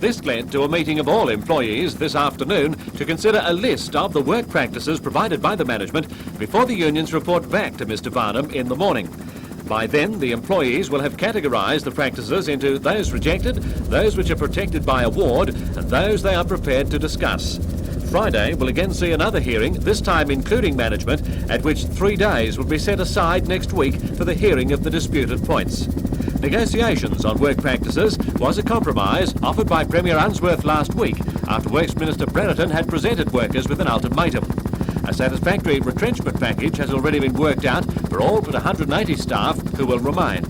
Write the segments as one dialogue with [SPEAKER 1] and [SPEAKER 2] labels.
[SPEAKER 1] This led to a meeting of all employees this afternoon to consider a list of the work practices provided by the management before the unions report back to Mr Barnum in the morning. By then, the employees will have categorised the practices into those rejected, those which are protected by award, and those they are prepared to discuss. Friday will again see another hearing, this time including management, at which 3 days will be set aside next week for the hearing of the disputed points. Negotiations on work practices was a compromise offered by Premier Unsworth last week after Works Minister Brereton had presented workers with an ultimatum. A satisfactory retrenchment package has already been worked out for all but 180 staff who will remain.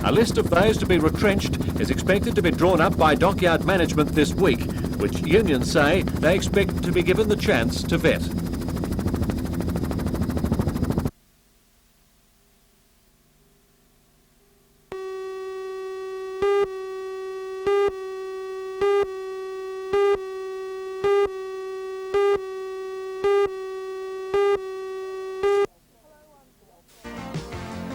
[SPEAKER 1] A list of those to be retrenched is expected to be drawn up by dockyard management this week, which unions say they expect to be given the chance to vet.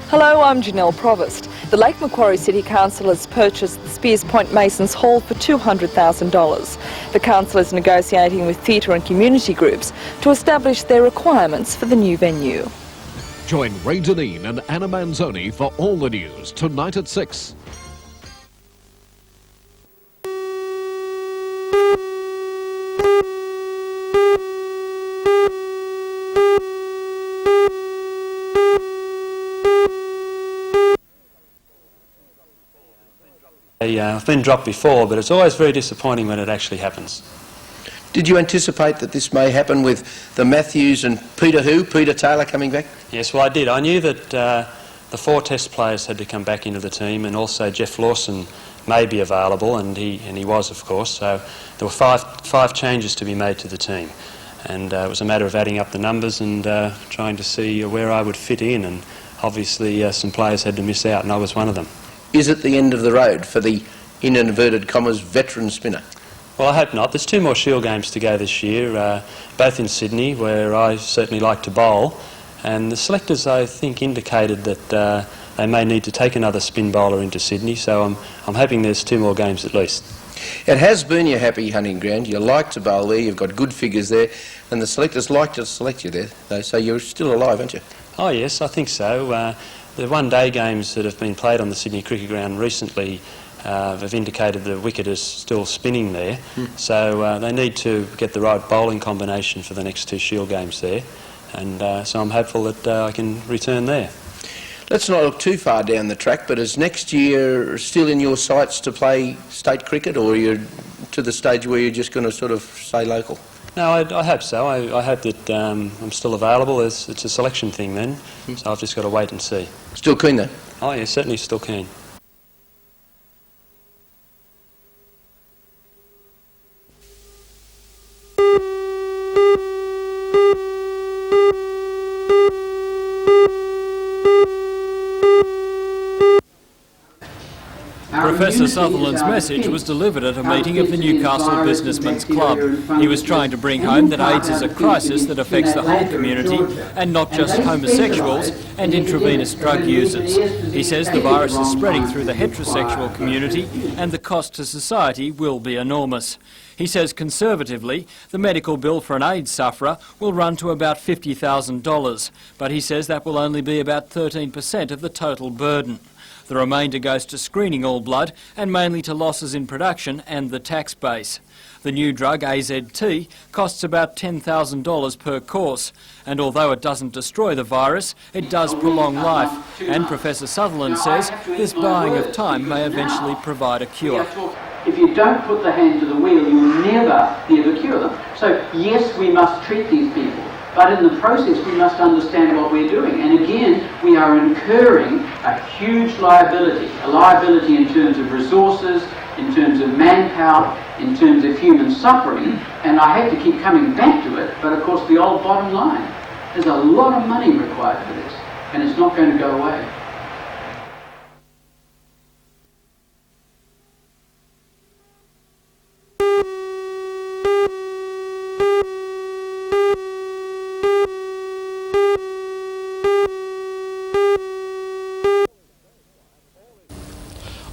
[SPEAKER 2] Hello, I'm Janelle Provost. The Lake Macquarie City Council has purchased the Spears Point Masons Hall for $200,000. The council is negotiating with theatre and community groups to establish their requirements for the new venue.
[SPEAKER 3] Join Ray Deneen and Anna Manzoni for all the news tonight at 6.
[SPEAKER 4] I've been dropped before, but it's always very disappointing when it actually happens.
[SPEAKER 5] Did you anticipate that this may happen with the Matthews and Peter Taylor coming back?
[SPEAKER 4] Yes, well I did. I knew that the 4 test players had to come back into the team, and also Jeff Lawson may be available, and he was, of course. So there were five changes to be made to the team, and it was a matter of adding up the numbers and trying to see where I would fit in, and obviously some players had to miss out, and I was one of them.
[SPEAKER 5] Is it the end of the road for the, in inverted commas, veteran spinner?
[SPEAKER 4] Well, I hope not. There's 2 more Shield games to go this year, both in Sydney, where I certainly like to bowl, and the selectors, I think, indicated that they may need to take another spin bowler into Sydney, so I'm hoping there's 2 more games at least.
[SPEAKER 5] It has been your happy hunting ground. You like to bowl there, you've got good figures there, and the selectors like to select you there, though, so you're still alive, aren't you?
[SPEAKER 4] Oh yes, I think so. The one-day games that have been played on the Sydney Cricket Ground recently have indicated the wicket is still spinning there, so they need to get the right bowling combination for the next 2 Shield games there, and so I'm hopeful that I can return there.
[SPEAKER 5] Let's not look too far down the track, but is next year still in your sights to play state cricket, or are you to the stage where you're just going to sort of stay local?
[SPEAKER 4] No, I hope so. I hope that I'm still available. It's a selection thing then, so I've just got to wait and see.
[SPEAKER 5] Still keen though?
[SPEAKER 4] Oh yeah, certainly still keen.
[SPEAKER 6] Professor Sutherland's message was delivered at a meeting of the Newcastle Businessmen's Club. He was trying to bring home that AIDS is a crisis that affects the whole community and not just homosexuals and intravenous drug users. He says the virus is spreading through the heterosexual community and the cost to society will be enormous. He says conservatively, the medical bill for an AIDS sufferer will run to about $50,000, but he says that will only be about 13% of the total burden. The remainder goes to screening all blood and mainly to losses in production and the tax base. The new drug, AZT, costs about $10,000 per course, and although it doesn't destroy the virus, it does prolong life, and Professor Sutherland says this buying of time may eventually provide a cure.
[SPEAKER 7] If you don't put the hand to the wheel, you will never be able to cure them. So yes, we must treat these people, but in the process we must understand what we're doing. And again, we are incurring a huge liability, a liability in terms of resources, in terms of manpower, in terms of human suffering, and I hate to keep coming back to it, but of course the old bottom line, there's a lot of money required for this, and it's not going to go away.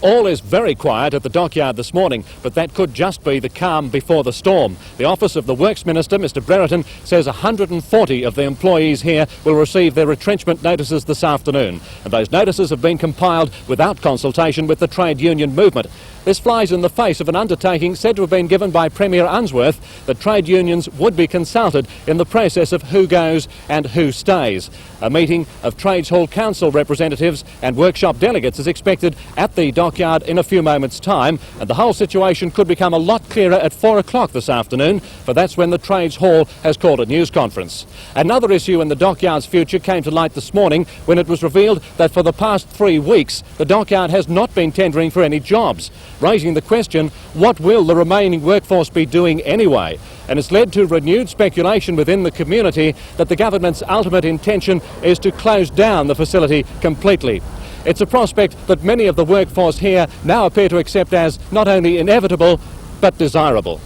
[SPEAKER 1] All is very quiet at the dockyard this morning, but that could just be the calm before the storm. The Office of the Works Minister, Mr Brereton, says 140 of the employees here will receive their retrenchment notices this afternoon. And those notices have been compiled without consultation with the trade union movement. This flies in the face of an undertaking said to have been given by Premier Unsworth that trade unions would be consulted in the process of who goes and who stays. A meeting of Trades Hall Council representatives and workshop delegates is expected at the dockyard in a few moments' time, and the whole situation could become a lot clearer at 4 o'clock this afternoon, for that's when the Trades Hall has called a news conference. Another issue in the dockyard's future came to light this morning when it was revealed that for the past 3 weeks the dockyard has not been tendering for any jobs, raising the question, what will the remaining workforce be doing anyway? And it's led to renewed speculation within the community that the government's ultimate intention is to close down the facility completely. It's a prospect that many of the workforce here now appear to accept as not only inevitable, but desirable.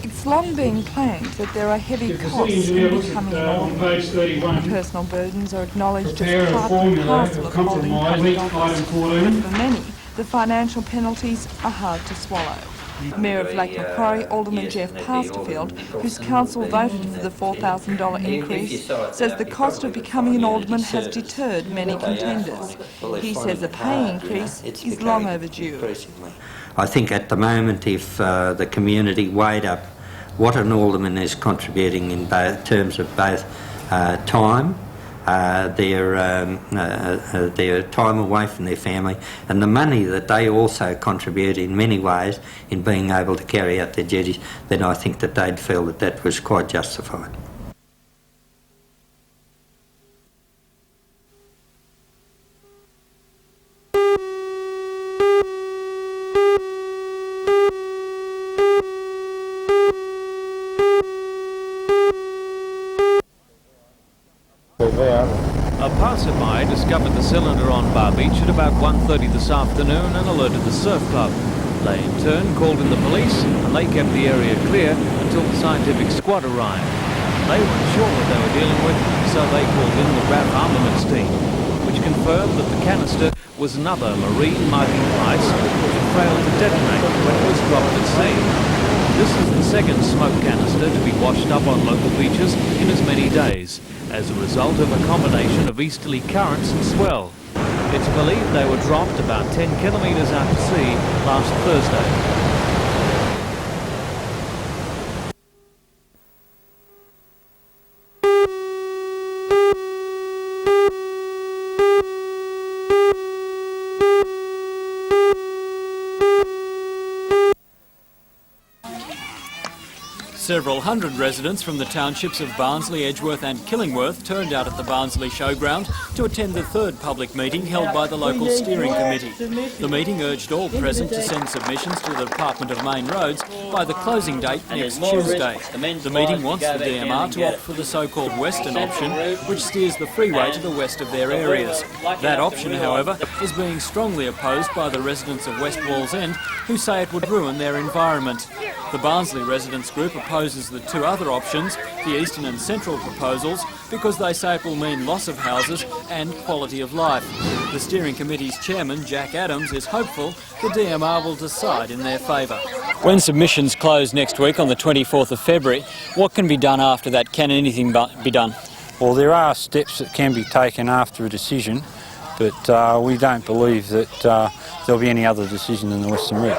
[SPEAKER 2] It's long been claimed that there are heavy costs in becoming an alderman. Personal burdens are acknowledged as part and parcel of holding public office. But for many, the financial penalties are hard to swallow. Mayor of Lake Macquarie, Alderman Jeff Pasterfield, whose council voted for the $4,000 increase, says the cost of becoming an alderman has deterred many contenders. He says a pay increase is long overdue.
[SPEAKER 8] I think at the moment, if the community weighed up what an alderman is contributing in terms of both time, their time away from their family, and the money that they also contribute in many ways in being able to carry out their duties, then I think that they'd feel that that was quite justified.
[SPEAKER 1] A passerby discovered the cylinder on Bar Beach at about 1:30 this afternoon and alerted the surf club. They in turn called in the police and they kept the area clear until the scientific squad arrived. They weren't sure what they were dealing with, so they called in the RAF armaments team, which confirmed that the canister was another marine marking device which had failed to detonate when it was dropped at sea. This is the second smoke canister to be washed up on local beaches in as many days, as a result of a combination of easterly currents and swell. It's believed they were dropped about 10 kilometres out to sea last Thursday.
[SPEAKER 6] Several hundred residents from the townships of Barnsley, Edgeworth and Killingworth turned out at the Barnsley Showground to attend the third public meeting held by the local steering committee. The meeting urged all present to send submissions to the Department of Main Roads by the closing date next Tuesday. The meeting wants the DMR to opt for the so-called western option, which steers the freeway to the west of their areas. That option, however, is being strongly opposed by the residents of West Wallsend, who say it would ruin their environment. The Barnsley residents group opposes the two other options, the eastern and central proposals, because they say it will mean loss of houses and quality of life. The steering committee's chairman, Jack Adams, is hopeful the DMR will decide in their favour. When submissions close next week on the 24th of February, what can be done after that? Can anything be done?
[SPEAKER 9] Well, there are steps that can be taken after a decision, but we don't believe that there'll be any other decision than the Western route.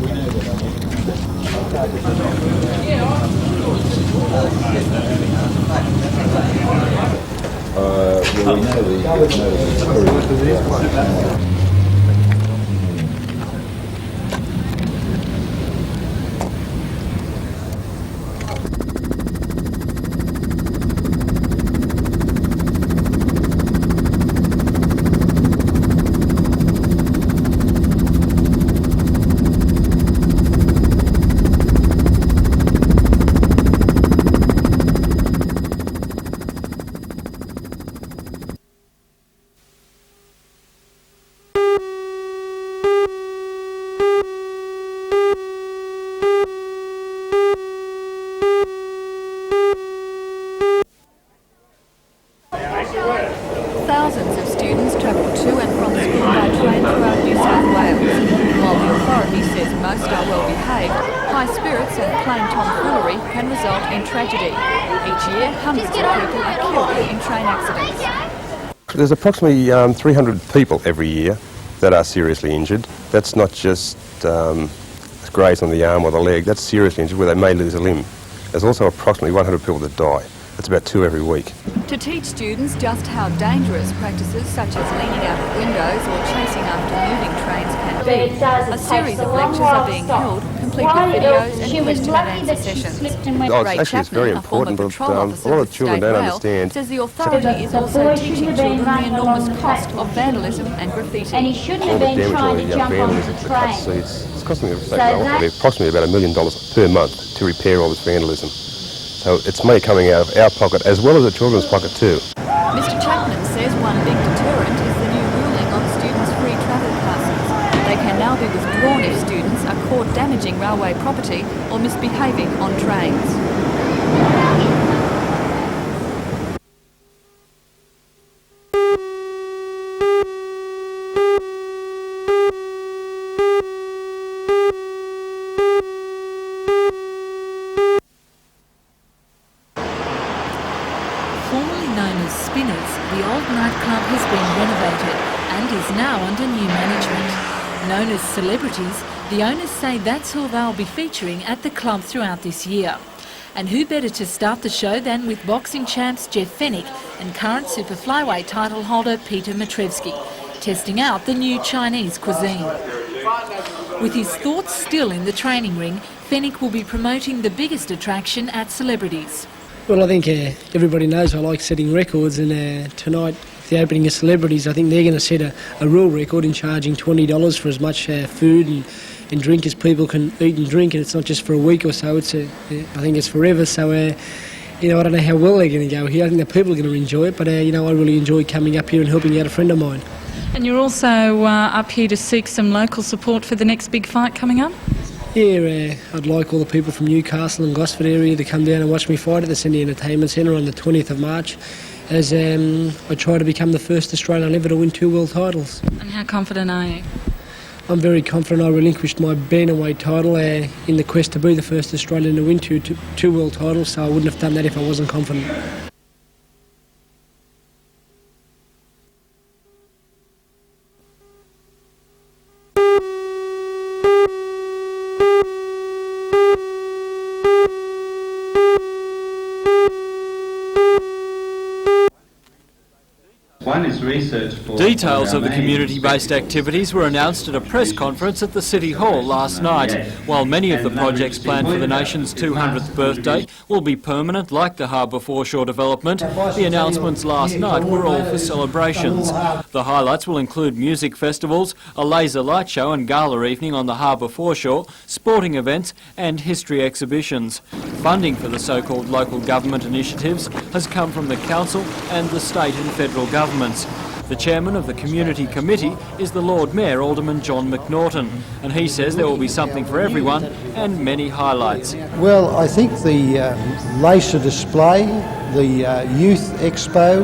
[SPEAKER 10] We know that Thousands of students travel to and from school by train throughout New South Wales. While the authority says most are well behaved, high spirits and plain tomfoolery can result in tragedy. Each year, hundreds of people are killed in train accidents.
[SPEAKER 11] There's approximately 300 people every year that are seriously injured. That's not just graze on the arm or the leg, that's seriously injured where they may lose a limb. There's also approximately 100 people that die. That's about 2 every week.
[SPEAKER 10] To teach students just how dangerous practices such as leaning out of windows or chasing after moving trains can be, a series of lectures are being held, complete with videos and question and answer sessions. Ray Chapman, a former patrol officer with State Rail, says the authority is also teaching children the enormous cost of vandalism and graffiti.
[SPEAKER 11] And he shouldn't have been trying to jump onto the train. It's costing approximately about $1 million per month to repair all this vandalism. So it's money coming out of our pocket as well as the children's pocket too.
[SPEAKER 10] Mr Chapman says one big deterrent is the new ruling on students' free travel passes. They can now be withdrawn if students are caught damaging railway property or misbehaving on trains.
[SPEAKER 12] The old nightclub has been renovated and is now under new management. Known as Celebrities, the owners say that's who they'll be featuring at the club throughout this year. And who better to start the show than with boxing champs Jeff Fennick and current super flyweight title holder Peter Matrevsky, testing out the new Chinese cuisine. With his thoughts still in the training ring, Fennick will be promoting the biggest attraction at Celebrities.
[SPEAKER 13] Well, I think everybody knows I like setting records, and tonight, the opening of Celebrities, I think they're going to set a real record in charging $20 for as much food and drink as people can eat and drink, and it's not just for a week or so, I think it's forever. So, I don't know how well they're going to go here. I think the people are going to enjoy it, but, I really enjoy coming up here and helping out a friend of mine.
[SPEAKER 14] And you're also up here to seek some local support for the next big fight coming up?
[SPEAKER 13] Yeah, I'd like all the people from Newcastle and Gosford area to come down and watch me fight at the Sydney Entertainment Centre on the 20th of March as I try to become the first Australian ever to win 2 world titles.
[SPEAKER 14] And how confident are you?
[SPEAKER 13] I'm very confident. I relinquished my bantamweight title in the quest to be the first Australian to win two world titles, so I wouldn't have done that if I wasn't confident.
[SPEAKER 6] Details of the community-based activities were announced at a press conference at the City Hall last night. While many of the projects planned for the nation's 200th birthday will be permanent, like the Harbour Foreshore development, the announcements last night were all for celebrations. The highlights will include music festivals, a laser light show and gala evening on the Harbour Foreshore, sporting events and history exhibitions. Funding for the so-called local government initiatives has come from the council and the state and federal governments. The chairman of the community committee is the Lord Mayor, Alderman John McNaughton, and he says there will be something for everyone and many highlights.
[SPEAKER 15] Well, I think the laser display, the youth expo,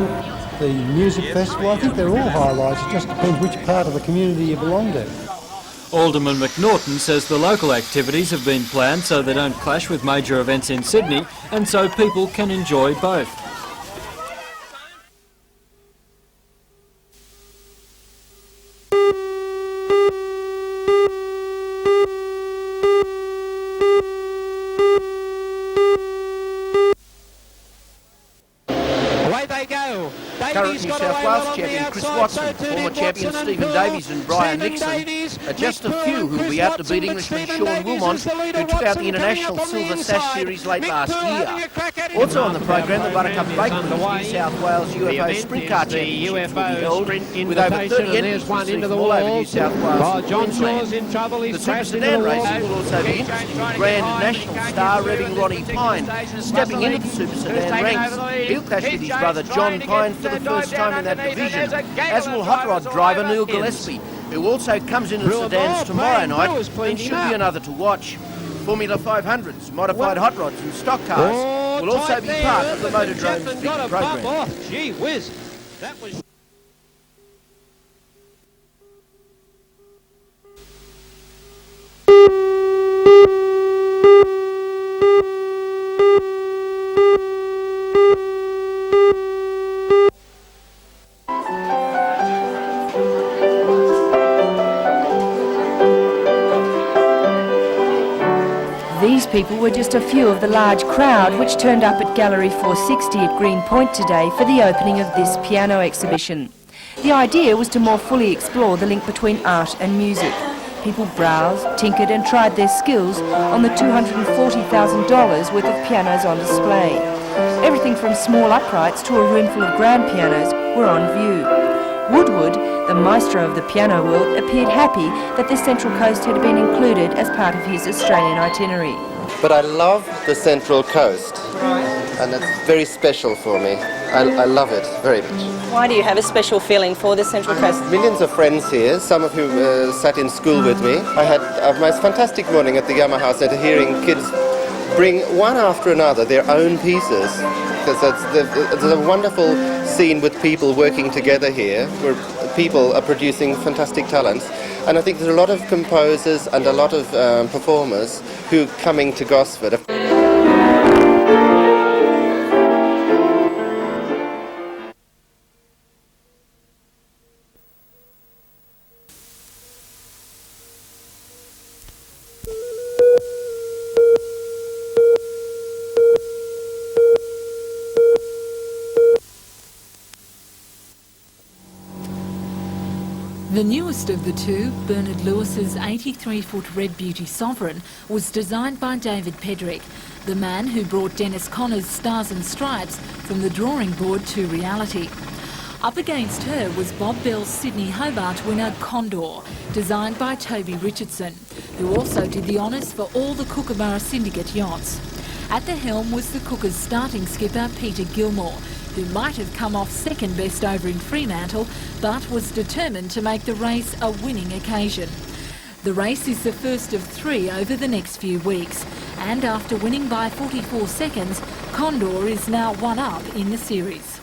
[SPEAKER 15] the music festival, I think they're all highlights. It just depends which part of the community you belong to.
[SPEAKER 6] Alderman McNaughton says the local activities have been planned so they don't clash with major events in Sydney and so people can enjoy both.
[SPEAKER 5] Current New South Wales champion Chris Watson, former champion Stephen Davies and Brian Nixon are just a few who will be out to beat Englishman Sean Wilmont, who took out the International Silver Sash Series late last year. Also on the program, the Buttercup Bakeman's New South Wales UFO Sprint Car Championships will be held with over 30 entries from all over New South Wales and Queensland. The Super Sedan racing will also be interesting, with Grand National star revving Ronnie Pine stepping into the Super Sedan ranks. He'll clash with his brother John Pine for the first time in that division, as will hot rod driver Neil Gillespie, who also comes into the sedans tomorrow night and should be another to watch. Formula 500s, modified hot rods and stock cars will also be part of the Motordrome's big program.
[SPEAKER 16] Gee whiz, that was...
[SPEAKER 17] These people were just a few of the large crowd which turned up at Gallery 460 at Green Point today for the opening of this piano exhibition. The idea was to more fully explore the link between art and music. People browsed, tinkered and tried their skills on the $240,000 worth of pianos on display. Everything from small uprights to a room full of grand pianos were on view. Woodward, the maestro of the piano world, appeared happy that the Central Coast had been included as part of his Australian itinerary.
[SPEAKER 18] But I love the Central Coast, and it's very special for me. I love it very much.
[SPEAKER 17] Why do you have a special feeling for the Central Coast?
[SPEAKER 18] Millions of friends here, some of whom sat in school with me. I had a most fantastic morning at the Yamaha Centre hearing kids bring one after another their own pieces, because it's a wonderful scene with people working together here, where people are producing fantastic talents. And I think there's a lot of composers and a lot of performers who are coming to Gosford.
[SPEAKER 12] The newest of the two, Bernard Lewis's 83-foot Red Beauty Sovereign, was designed by David Pedrick, the man who brought Dennis Connor's Stars and Stripes from the drawing board to reality. Up against her was Bob Bell's Sydney Hobart winner Condor, designed by Toby Richardson, who also did the honours for all the Kookaburra Syndicate yachts. At the helm was the Cookers starting skipper Peter Gilmore, who might have come off second best over in Fremantle, but was determined to make the race a winning occasion. The race is the first of three over the next few weeks, and after winning by 44 seconds, Condor is now one up in the series.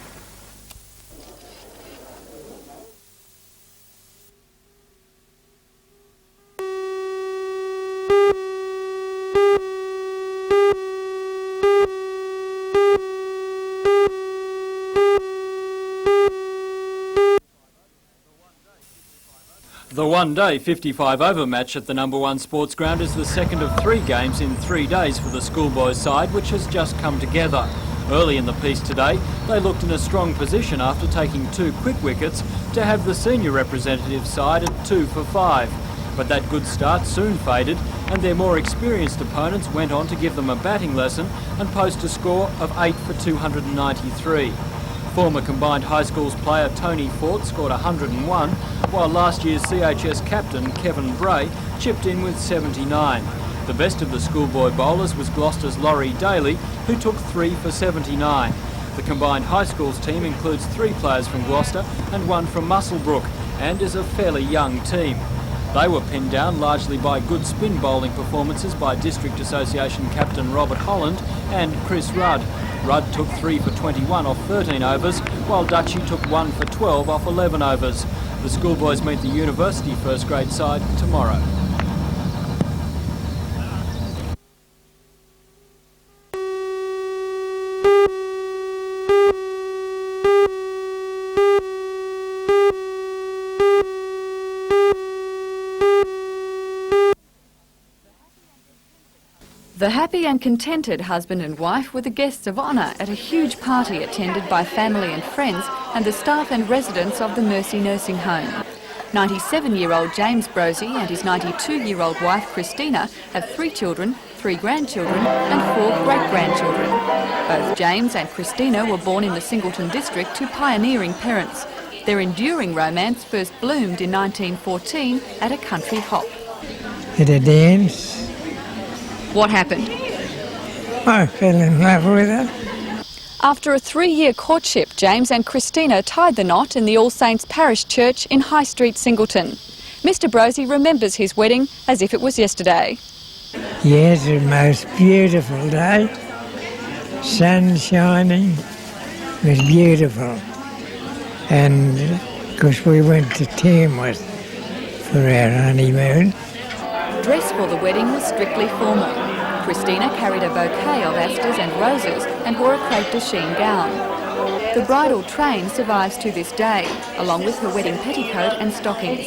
[SPEAKER 6] The one-day 55-over match at the number one sports ground is the second of three games in 3 days for the schoolboys side, which has just come together. Early in the piece today, they looked in a strong position after taking 2 quick wickets to have the senior representative side at 2 for 5. But that good start soon faded, and their more experienced opponents went on to give them a batting lesson and post a score of 8 for 293. Former combined high schools player Tony Ford scored 101, while last year's CHS captain Kevin Bray chipped in with 79. The best of the schoolboy bowlers was Gloucester's Laurie Daly, who took 3 for 79. The combined high schools team includes 3 players from Gloucester and 1 from Muswellbrook, and is a fairly young team. They were pinned down largely by good spin bowling performances by District Association captain Robert Holland and Chris Rudd. Rudd took 3 for 21 off 13 overs, while Dutchie took 1 for 12 off 11 overs. The schoolboys meet the university first grade side tomorrow.
[SPEAKER 10] The happy and contented husband and wife were the guests of honour at a huge party attended by family and friends and the staff and residents of the Mercy Nursing Home. 97-year-old James Brosey and his 92-year-old wife Christina have 3 children, 3 grandchildren and 4 great-grandchildren. Both James and Christina were born in the Singleton district to pioneering parents. Their enduring romance first bloomed in 1914 at a country hop.
[SPEAKER 19] At a dance.
[SPEAKER 10] What happened?
[SPEAKER 19] I fell in love with her.
[SPEAKER 10] After a 3-year courtship, James and Christina tied the knot in the All Saints Parish Church in High Street, Singleton. Mr Brosey remembers his wedding as if it was yesterday.
[SPEAKER 19] Yes, the most beautiful day. Sun shining. It was beautiful. And of course we went to Tamworth for our honeymoon.
[SPEAKER 10] Dress for the wedding was strictly formal. Christina carried a bouquet of asters and roses and wore a crepe de chine gown. The bridal train survives to this day, along with her wedding petticoat and stockings.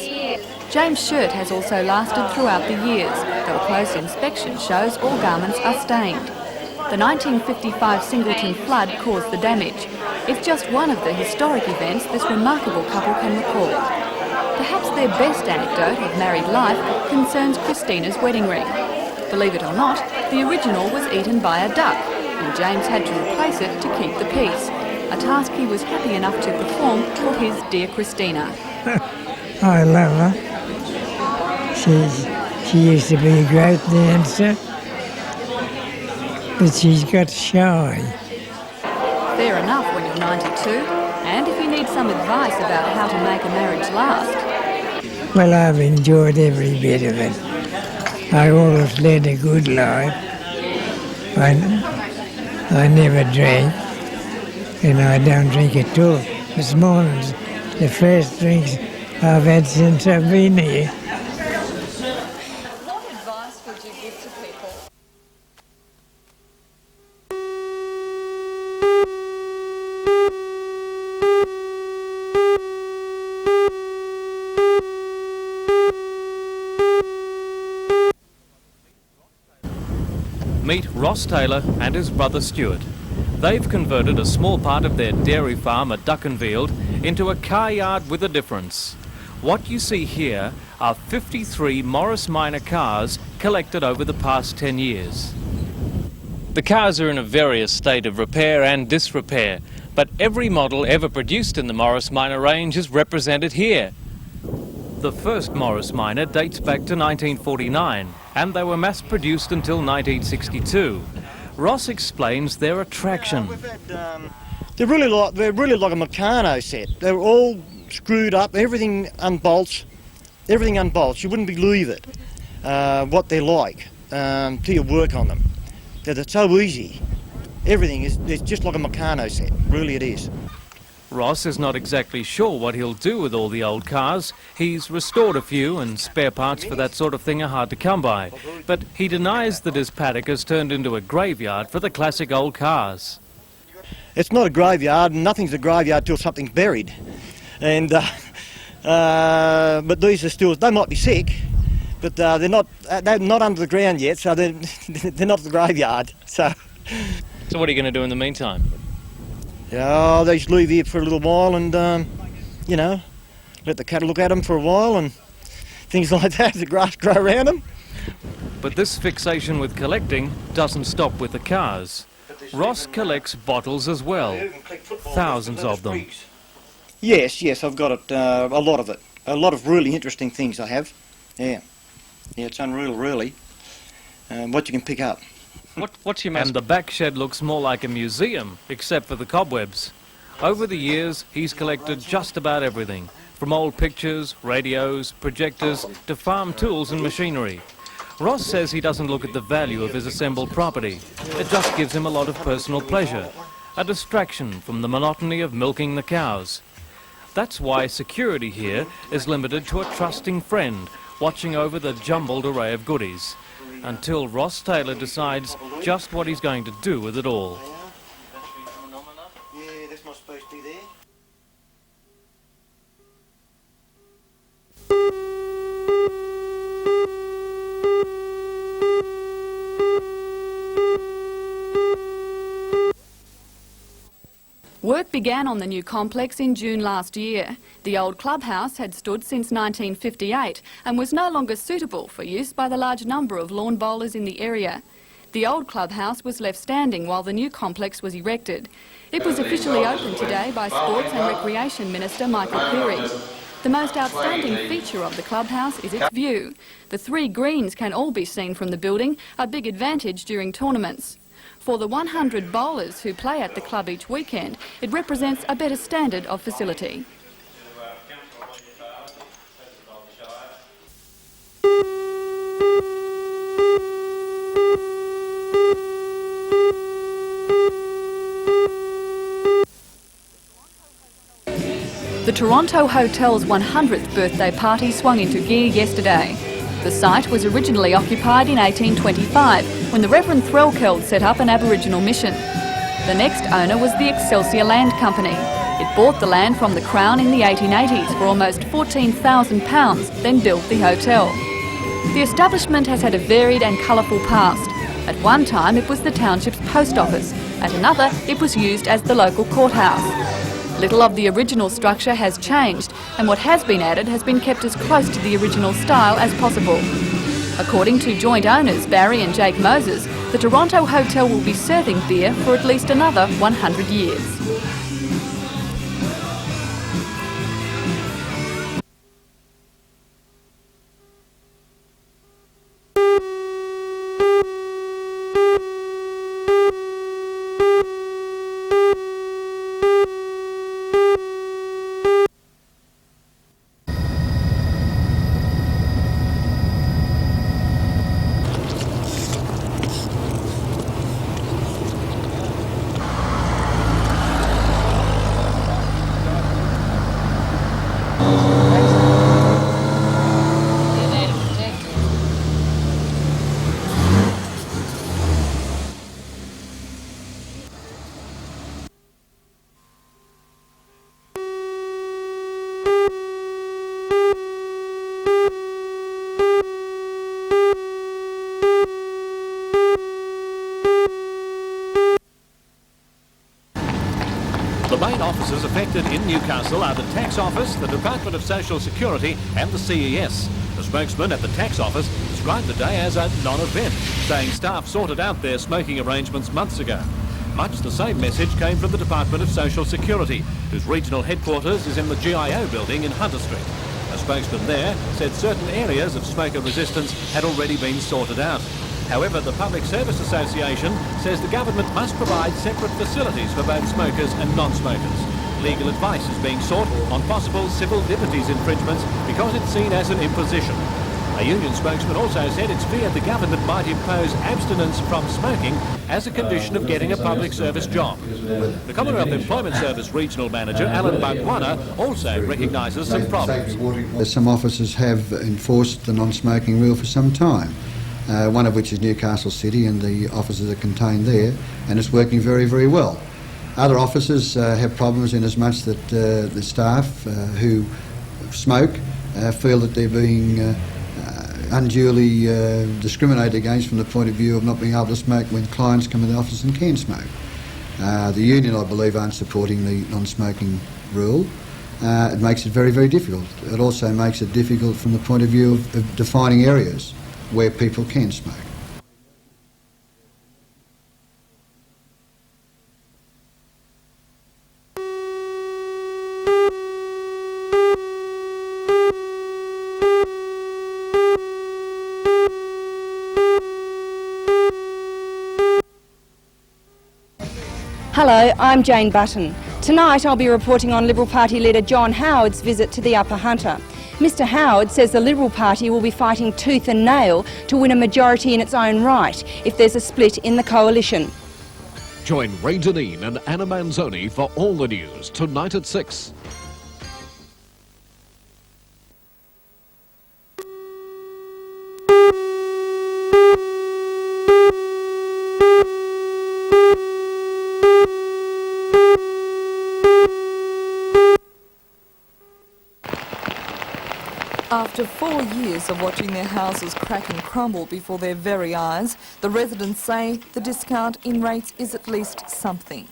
[SPEAKER 10] James' shirt has also lasted throughout the years, though a close inspection shows all garments are stained. The 1955 Singleton flood caused the damage. It's just one of the historic events this remarkable couple can recall. Perhaps their best anecdote of married life concerns Christina's wedding ring. Believe it or not, the original was eaten by a duck, and James had to replace it to keep the peace, a task he was happy enough to perform for his dear Christina.
[SPEAKER 19] I love her. She used to be a great dancer, but she's got shy.
[SPEAKER 10] Fair enough when you're 92, and if you need some advice about how to make a marriage last.
[SPEAKER 19] Well, I've enjoyed every bit of it. I always led a good life. I never drank, and I don't drink at all. This morning's the first drinks I've had since I've been here.
[SPEAKER 10] What advice would you give to people?
[SPEAKER 1] Meet Ross Taylor and his brother Stuart. They've converted a small part of their dairy farm at Duckenfield into a car yard with a difference. What you see here are 53 Morris Minor cars collected over the past 10 years. The cars are in a various state of repair and disrepair, but every model ever produced in the Morris Minor range is represented here. The first Morris Minor dates back to 1949, and they were mass-produced until 1962. Ross explains their attraction.
[SPEAKER 20] They're really like a Meccano set. They're all screwed up, everything unbolts. You wouldn't believe it, what they're like, till you work on them. They're so easy. Everything is just like a Meccano set, really it is.
[SPEAKER 1] Ross is not exactly sure what he'll do with all the old cars. He's restored a few, and spare parts for that sort of thing are hard to come by. But he denies that his paddock has turned into a graveyard for the classic old cars.
[SPEAKER 20] It's not a graveyard, and nothing's a graveyard till something's buried. And but these are still, they might be sick, but they're not under the ground yet, so they're not the graveyard. So
[SPEAKER 1] what are you going to do in the meantime?
[SPEAKER 20] Yeah, they just leave here for a little while and, you know, let the cattle look at them for a while and things like that, the grass grow around them.
[SPEAKER 1] But this fixation with collecting doesn't stop with the cars. Ross collects bottles as well, thousands of them.
[SPEAKER 20] Yes, I've got it, a lot of it. A lot of really interesting things I have, yeah. Yeah, it's unreal, really, what you can pick up.
[SPEAKER 1] What's your And the back shed looks more like a museum, except for the cobwebs. Over the years, he's collected just about everything, from old pictures, radios, projectors, to farm tools and machinery. Ross says he doesn't look at the value of his assembled property. It just gives him a lot of personal pleasure, a distraction from the monotony of milking the cows. That's why security here is limited to a trusting friend, watching over the jumbled array of goodies, until Ross Taylor decides just what he's going to do with it all.
[SPEAKER 20] Yeah, that's not supposed to be there.
[SPEAKER 10] began on the new complex in June last year. The old clubhouse had stood since 1958 and was no longer suitable for use by the large number of lawn bowlers in the area. The old clubhouse was left standing while the new complex was erected. It was officially opened today by Sports and Recreation Minister Michael Cleary. The most outstanding feature of the clubhouse is its view. The 3 greens can all be seen from the building, a big advantage during tournaments. For the 100 bowlers who play at the club each weekend, it represents a better standard of facility. The Toronto Hotel's 100th birthday party swung into gear yesterday. The site was originally occupied in 1825 when the Reverend Threlkeld set up an Aboriginal mission. The next owner was the Excelsior Land Company. It bought the land from the Crown in the 1880s for almost £14,000, then built the hotel. The establishment has had a varied and colourful past. At one time it was the township's post office, at another it was used as the local courthouse. Little of the original structure has changed, and what has been added has been kept as close to the original style as possible. According to joint owners Barry and Jake Moses, the Toronto Hotel will be serving beer for at least another 100 years.
[SPEAKER 1] The main offices affected in Newcastle are the Tax Office, the Department of Social Security and the CES. The spokesman at the Tax Office described the day as a non-event, saying staff sorted out their smoking arrangements months ago. Much the same message came from the Department of Social Security, whose regional headquarters is in the GIO building in Hunter Street. A spokesman there said certain areas of smoker resistance had already been sorted out. However, the Public Service Association says the government must provide separate facilities for both smokers and non-smokers. Legal advice is being sought on possible civil liberties infringements because it's seen as an imposition. A union spokesman also said it's feared the government might impose abstinence from smoking as a condition of getting a public service job. The Commonwealth Employment Service Regional Manager Alan Bagwana also recognises some problems.
[SPEAKER 21] Some officers have enforced the non-smoking rule for some time. One of which is Newcastle City, and the offices are contained there, and it's working very, very well. Other offices have problems in as much that the staff who smoke feel that they're being unduly discriminated against from the point of view of not being able to smoke when clients come to the office and can smoke. The union, I believe, aren't supporting the non-smoking rule. It makes it very, very difficult. It also makes it difficult from the point of view of defining areas where people can smoke.
[SPEAKER 17] Hello, I'm Jane Button. Tonight I'll be reporting on Liberal Party leader John Howard's visit to the Upper Hunter. Mr Howard says the Liberal Party will be fighting tooth and nail to win a majority in its own right if there's a split in the coalition.
[SPEAKER 3] Join Ray Deneen and Anna Manzoni for all the news tonight at 6.
[SPEAKER 2] After 4 years of watching their houses crack and crumble before their very eyes, the residents say the discount in rates is at least something.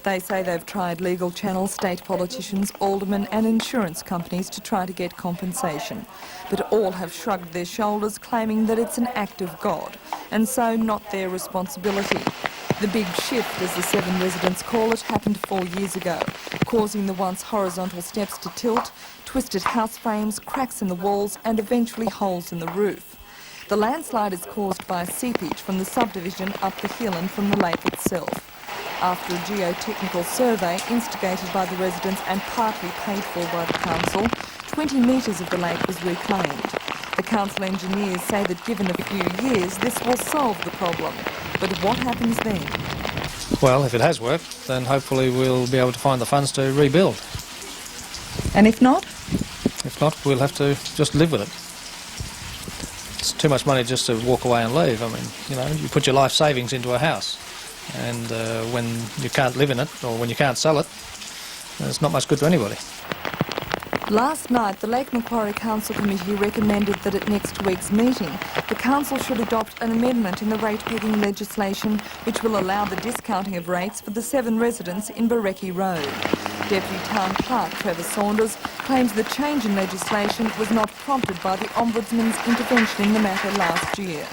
[SPEAKER 2] They say they've tried legal channels, state politicians, aldermen and insurance companies to try to get compensation. But all have shrugged their shoulders, claiming that it's an act of God, and so not their responsibility. The big shift, as the 7 residents call it, happened 4 years ago, causing the once horizontal steps to tilt, twisted house frames, cracks in the walls and eventually holes in the roof. The landslide is caused by seepage from the subdivision up the hill and from the lake itself. After a geotechnical survey instigated by the residents and partly paid for by the council, 20 metres of the lake was reclaimed. The council engineers say that given a few years, this will solve the problem. But what happens then?
[SPEAKER 4] Well, if it has worked, then hopefully we'll be able to find the funds to rebuild.
[SPEAKER 2] And if not?
[SPEAKER 4] If not, we'll have to just live with it. It's too much money just to walk away and leave. I mean, you know, you put your life savings into a house, and when you can't live in it, or when you can't sell it, it's not much good to anybody.
[SPEAKER 2] Last night, the Lake Macquarie Council Committee recommended that at next week's meeting, the council should adopt an amendment in the rate-pegging legislation which will allow the discounting of rates for the 7 residents in Barecki Road. Deputy Town Clerk Trevor Saunders claims the change in legislation was not prompted by the Ombudsman's intervention in the matter last year.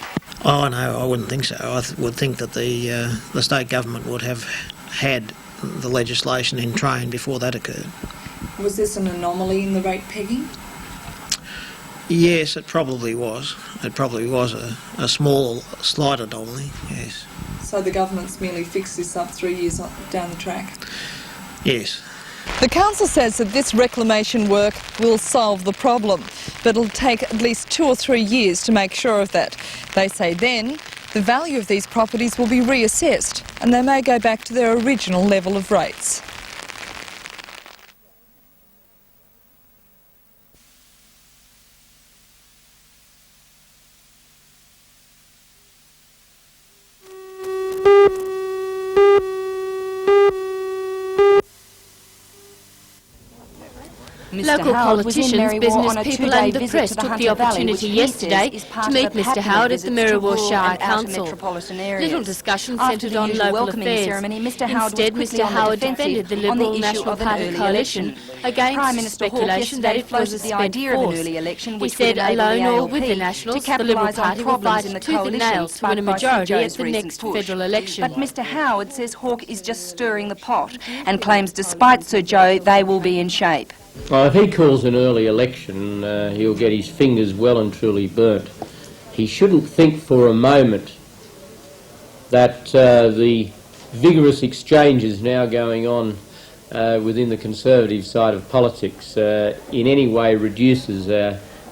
[SPEAKER 22] Oh no, I wouldn't think so. I would think that the state government would have had the legislation in train before that occurred.
[SPEAKER 2] Was this an anomaly in the rate pegging?
[SPEAKER 22] Yes, it probably was. It probably was a small, slight anomaly, yes.
[SPEAKER 2] So the government's merely fixed this up 3 years down the track?
[SPEAKER 22] Yes.
[SPEAKER 2] The council says that this reclamation work will solve the problem, but it'll take at least 2 or 3 years to make sure of that. They say then the value of these properties will be reassessed and they may go back to their original level of rates.
[SPEAKER 23] Local politicians, business people and the press took the opportunity yesterday to meet Mr Howard at the Mirror Shire Council. Little discussion centred on local affairs. Instead, Mr Howard defended the Liberal National Party coalition against speculation that it was a spent force. He said, alone or with the Nationals, the Liberal Party will fight tooth and nail to win a majority at the next federal election.
[SPEAKER 17] But Mr Howard says Hawke is just stirring the pot and claims despite Sir Joe, they will be in shape.
[SPEAKER 24] Well, if he calls an early election, he'll get his fingers well and truly burnt. He shouldn't think for a moment that the vigorous exchanges now going on within the Conservative side of politics in any way reduces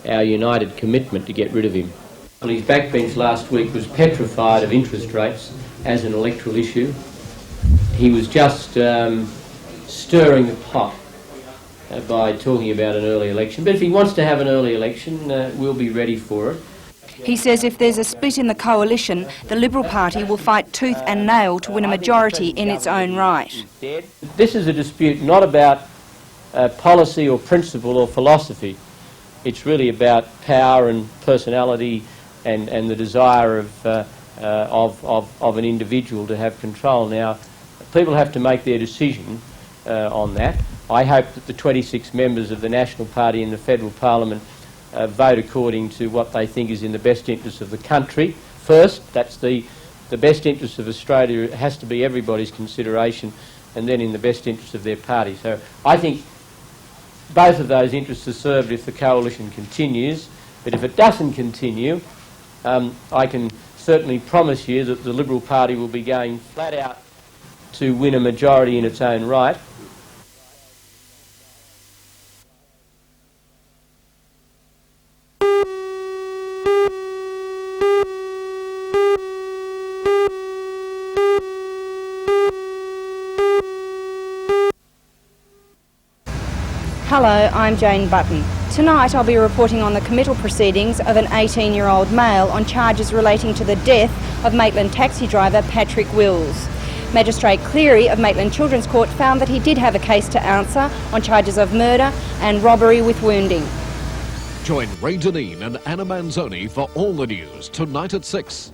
[SPEAKER 24] our united commitment to get rid of him. Well, his backbench last week was petrified of interest rates as an electoral issue. He was just stirring the pot by talking about an early election. But if he wants to have an early election, we'll be ready for it.
[SPEAKER 17] He says if there's a split in the coalition, the Liberal Party will fight tooth and nail to win a majority in its own right.
[SPEAKER 24] This is a dispute not about policy or principle or philosophy. It's really about power and personality and the desire of an individual to have control. Now, people have to make their decision on that. I hope that the 26 members of the National Party in the Federal Parliament vote according to what they think is in the best interest of the country. First, that's the best interest of Australia. It has to be everybody's consideration, and then in the best interest of their party. So I think both of those interests are served if the coalition continues, but if it doesn't continue, I can certainly promise you that the Liberal Party will be going flat out to win a majority in its own right.
[SPEAKER 17] Hello, I'm Jane Button. Tonight I'll be reporting on the committal proceedings of an 18-year-old male on charges relating to the death of Maitland taxi driver Patrick Wills. Magistrate Cleary of Maitland Children's Court found that he did have a case to answer on charges of murder and robbery with wounding.
[SPEAKER 3] Join Ray Deneen and Anna Manzoni for all the news tonight at 6.